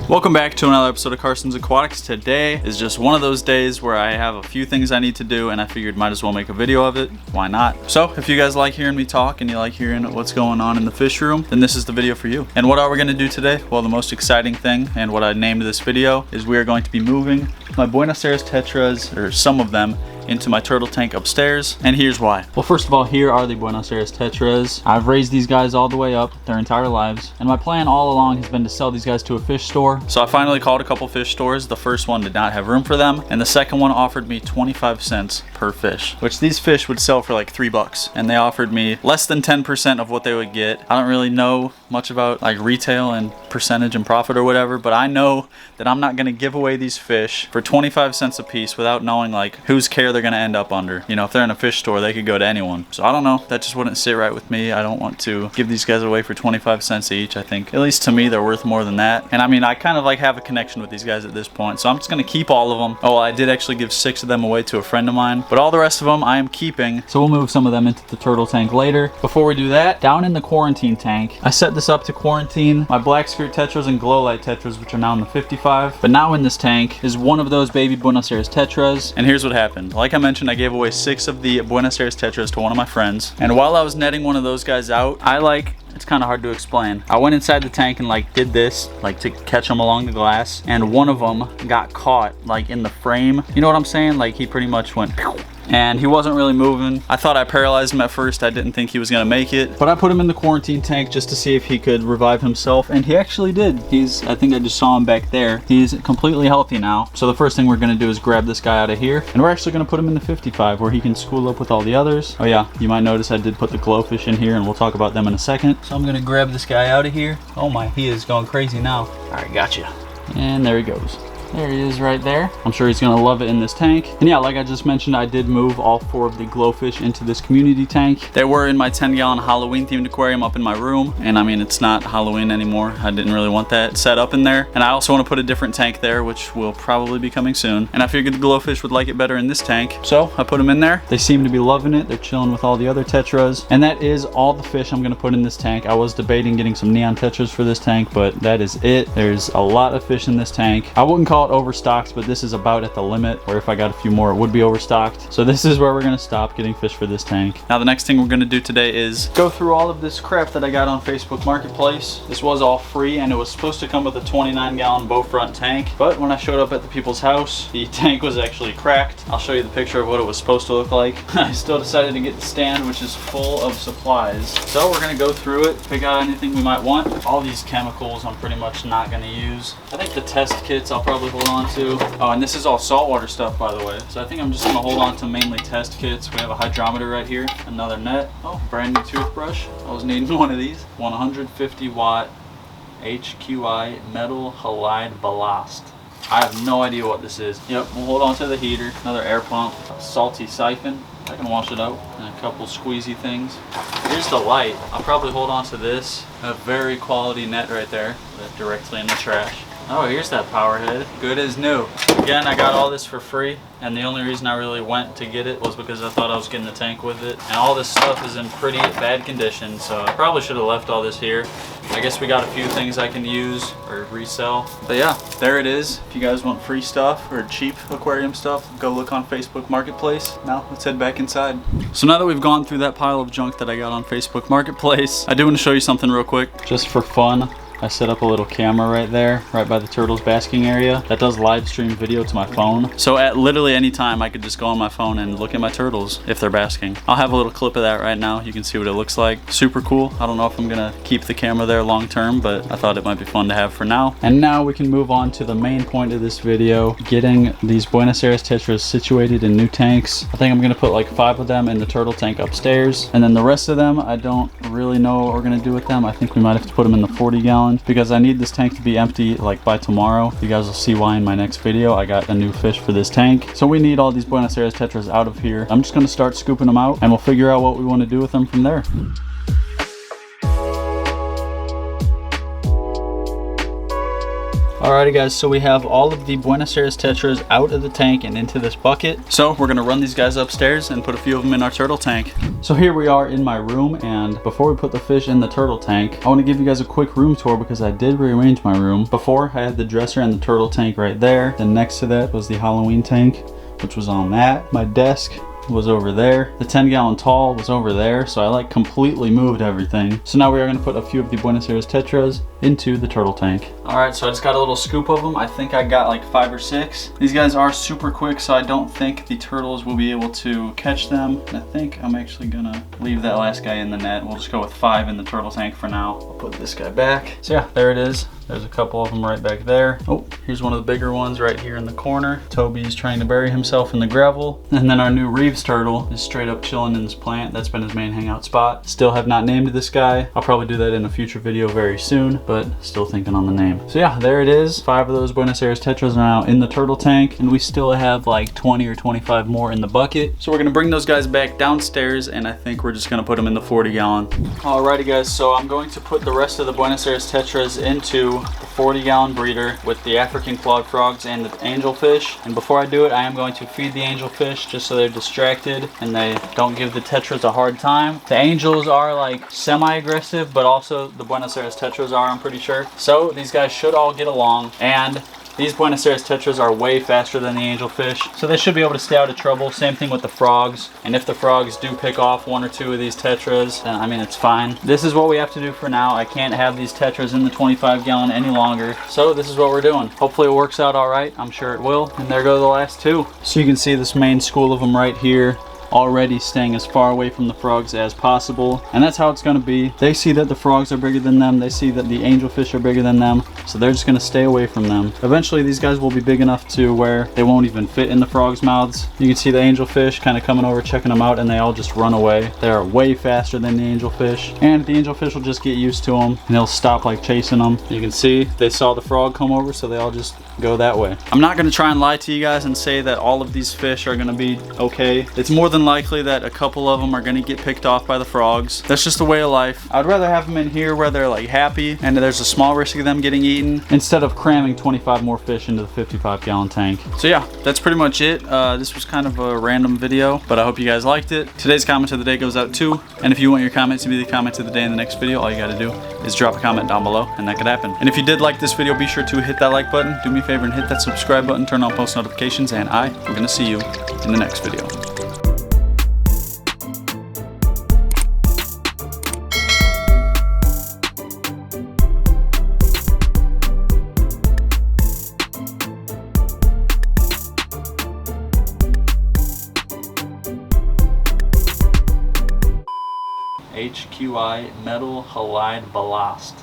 Welcome back to another episode of Carson's Aquatics. Today is just one of those days where I have a few things I need to do and I figured might as well make a video of it. Why not? So if you guys like hearing me talk and you like hearing what's going on in the fish room, then this is the video for you. And what are we going to do today? Well, the most exciting thing and what I named this video is we are going to be moving my Buenos Aires Tetras, or some of them, into my turtle tank upstairs, and here's why. Well, first of all, here are the Buenos Aires Tetras. I've raised these guys all the way up their entire lives, and my plan all along has been to sell these guys to a fish store. So I finally called a couple fish stores. The first one did not have room for them, and the second one offered me 25 cents per fish, which these fish would sell for like $3, and they offered me less than 10% of what they would get. I don't really know much about like retail and percentage and profit or whatever, but I know that I'm not gonna give away these fish for 25 cents a piece without knowing like whose care they're gonna end up under. You know, if they're in a fish store, they could go to anyone. So I don't know, that just wouldn't sit right with me. I don't want to give these guys away for 25 cents each. I think, at least to me, they're worth more than that. And I mean, I kind of like have a connection with these guys at this point, so I'm just gonna keep all of them. Oh, well, I did actually give 6 of them away to a friend of mine, but all the rest of them I am keeping. So we'll move some of them into the turtle tank later. Before we do that, down in the quarantine tank, I set this up to quarantine my black skirt tetras and glow light tetras, which are now in the 55. But now in this tank is one of those baby Buenos Aires tetras. And here's what happened. Like I mentioned, I gave away 6 of the Buenos Aires tetras to one of my friends. And while I was netting one of those guys out, it's kind of hard to explain. I went inside the tank and like did this, like to catch them along the glass. And one of them got caught like in the frame. You know what I'm saying? Like he pretty much went pew, and he wasn't really moving. I thought I paralyzed him at first. I didn't think he was gonna make it, but I put him in the quarantine tank just to see if he could revive himself, and he actually did. I think I just saw him back there. He's completely healthy now. So the first thing we're gonna do is grab this guy out of here, and we're actually gonna put him in the 55 where he can school up with all the others. Oh yeah, you might notice I did put the glowfish in here, and we'll talk about them in a second. So I'm gonna grab this guy out of here. Oh my, he is going crazy now. All right, gotcha. And there he goes. There he is right there. I'm sure he's gonna love it in this tank. And yeah, like I just mentioned, I did move all 4 of the glowfish into this community tank. They were in my 10-gallon Halloween themed aquarium up in my room. And I mean, it's not Halloween anymore. I didn't really want that set up in there. And I also want to put a different tank there, which will probably be coming soon. And I figured the glowfish would like it better in this tank. So I put them in there. They seem to be loving it. They're chilling with all the other tetras. And that is all the fish I'm gonna put in this tank. I was debating getting some neon tetras for this tank, but that is it. There's a lot of fish in this tank. I wouldn't call it overstocked, but this is about at the limit, where if I got a few more it would be overstocked. So this is where we're gonna stop getting fish for this tank. Now the next thing we're gonna do today is go through all of this crap that I got on Facebook Marketplace. This was all free, and it was supposed to come with a 29-gallon bow front tank, but when I showed up at the people's house, the tank was actually cracked. I'll show you the picture of what it was supposed to look like. I still decided to get the stand, which is full of supplies. So we're gonna go through it, pick out anything we might want. All these chemicals I'm pretty much not gonna use. I think the test kits I'll probably hold on to. Oh, and this is all saltwater stuff, by the way. So I think I'm just gonna hold on to mainly test kits. We have a hydrometer right here, another net. Oh, brand new toothbrush. I was needing one of these. 150 watt HQI metal halide ballast. I have no idea what this is. Yep, we'll hold on to the heater. Another air pump, salty siphon. I can wash it out, and a couple squeezy things. Here's the light. I'll probably hold on to this. A very quality net right there, directly in the trash. Oh, here's that power head. Good as new. Again, I got all this for free, and the only reason I really went to get it was because I thought I was getting the tank with it. And all this stuff is in pretty bad condition, so I probably should have left all this here. I guess we got a few things I can use or resell. But yeah, there it is. If you guys want free stuff or cheap aquarium stuff, go look on Facebook Marketplace. Now, let's head back inside. So now that we've gone through that pile of junk that I got on Facebook Marketplace, I do want to show you something real quick. Just for fun, I set up a little camera right there, right by the turtles basking area, that does live stream video to my phone. So at literally any time I could just go on my phone and look at my turtles if they're basking. I'll have a little clip of that right now. You can see what it looks like. Super cool. I don't know if I'm gonna keep the camera there long term, but I thought it might be fun to have for now. And now we can move on to the main point of this video, getting these Buenos Aires tetras situated in new tanks. I think I'm gonna put like 5 of them in the turtle tank upstairs, and then the rest of them I don't really know what we're gonna do with them. I think we might have to put them in the 40-gallon because I need this tank to be empty like by tomorrow. You guys will see why in my next video. I got a new fish for this tank, so we need all these Buenos Aires tetras out of here. I'm just gonna start scooping them out, and we'll figure out what we want to do with them from there. Alrighty guys, so we have all of the Buenos Aires Tetras out of the tank and into this bucket. So we're gonna run these guys upstairs and put a few of them in our turtle tank. So here we are in my room, and before we put the fish in the turtle tank, I wanna give you guys a quick room tour because I did rearrange my room. Before, I had the dresser and the turtle tank right there. Then next to that was the Halloween tank, which was on that. My desk was over there. The 10-gallon tall was over there, so I like completely moved everything. So now we are gonna put a few of the Buenos Aires Tetras into the turtle tank. All right, so I just got a little scoop of them. I think I got like 5 or 6. These guys are super quick, so I don't think the turtles will be able to catch them. And I think I'm actually gonna leave that last guy in the net. We'll just go with 5 in the turtle tank for now. I'll put this guy back. So yeah, there it is. There's a couple of them right back there. Oh, here's one of the bigger ones right here in the corner. Toby's trying to bury himself in the gravel. And then our new Reeves turtle is straight up chilling in this plant. That's been his main hangout spot. Still have not named this guy. I'll probably do that in a future video very soon, but still thinking on the name. So yeah, there it is. 5 of those Buenos Aires Tetras are now in the turtle tank, and we still have like 20 or 25 more in the bucket. So we're gonna bring those guys back downstairs, and I think we're just gonna put them in the 40-gallon. Alrighty guys, so I'm going to put the rest of the Buenos Aires Tetras into the 40-gallon breeder with the African clawed frogs and the angelfish. And before I do it, I am going to feed the angelfish just so they're distracted and they don't give the tetras a hard time. The angels are like semi-aggressive, but also the Buenos Aires Tetras are, I'm pretty sure. So these guys should all get along, and these Buenos Aires Tetras are way faster than the angelfish, so they should be able to stay out of trouble. Same thing with the frogs. And if the frogs do pick off 1 or 2 of these tetras, then I mean, it's fine. This is what we have to do for now. I can't have these tetras in the 25-gallon any longer, so this is what we're doing. Hopefully it works out all right. I'm sure it will. And there go the last 2. So you can see this main school of them right here, already staying as far away from the frogs as possible, and that's how it's going to be. They see that the frogs are bigger than them, they see that the angelfish are bigger than them, so they're just going to stay away from them. Eventually these guys will be big enough to where they won't even fit in the frogs' mouths. You can see the angelfish kind of coming over, checking them out, and they all just run away. They are way faster than the angelfish, and the angelfish will just get used to them and they'll stop like chasing them. You can see they saw the frog come over, so they all just go that way. I'm not going to try and lie to you guys and say that all of these fish are going to be okay. It's more than likely that a couple of them are going to get picked off by the frogs. That's just the way of life. I'd rather have them in here where they're like happy and there's a small risk of them getting eaten, instead of cramming 25 more fish into the 55-gallon tank. So yeah, that's pretty much it. This was kind of a random video, but I hope you guys liked it. Today's comment of the day goes out too, and if you want your comment to be the comment of the day in the next video, all you got to do is drop a comment down below, and that could happen. And if you did like this video, be sure to hit that like button, do me a favor and hit that subscribe button, turn on post notifications, and I am going to see you in the next video. HQI metal halide ballast.